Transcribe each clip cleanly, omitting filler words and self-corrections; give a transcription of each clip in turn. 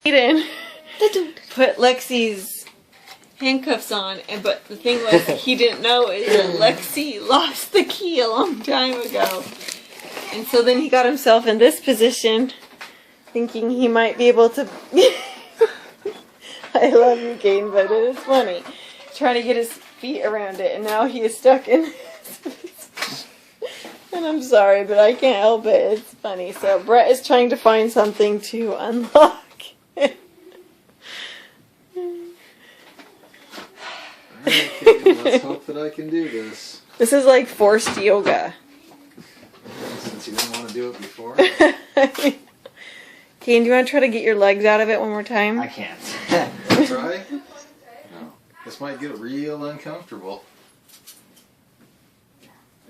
Aiden put Lexi's handcuffs on, but the thing was he didn't know is that Lexi lost the key a long time ago. And so then he got himself in this position thinking he might be able to I love you, Kane, but it is funny. Trying to get his feet around it, and now he is stuck in this position. And I'm sorry, but I can't help it. It's funny. So Brett is trying to find something to unlock. Okay, let's hope that I can do this. This is like forced yoga. Since you didn't want to do it before. Kane, do you want to try to get your legs out of it one more time? I can't. Try? No. This might get real uncomfortable.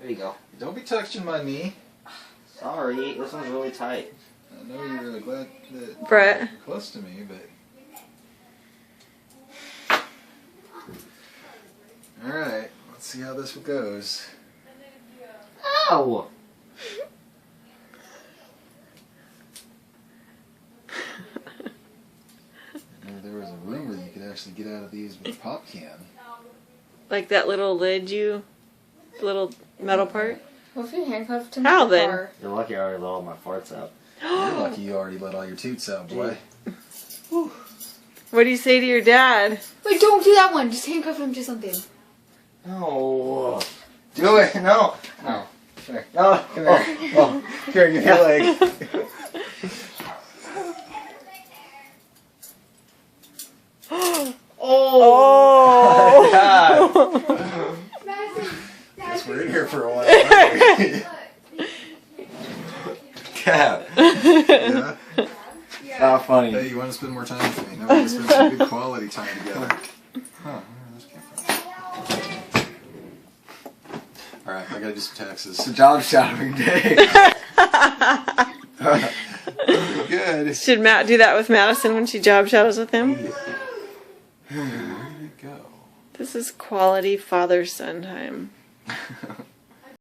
There you go. Don't be touching my knee. Sorry, this one's really tight. I know you're glad that Brett. you're close to me, but... Alright, let's see how this goes. Ow! There was a rumor you could actually get out of these with a pop can. Like that little lid the little metal part? What if you handcuffed him How to the then? car? You're lucky I already let all my farts out. You're lucky you already let all your toots out, boy. What do you say to your dad? Wait, don't do that one. Just handcuff him to something. No. Do it. No. No. Come here. No. Come here. Oh. Here, give me your leg. Oh! God. Guess we're in here for a while. Cap. Yeah? Not funny. Hey, you want to spend more time with me? No, we want to spend some good quality time together. Huh. Alright, I gotta do some taxes. It's a job shadowing day. Pretty good. Should Matt do that with Madison when she job shadows with him? Where did it go? This is quality father-son time.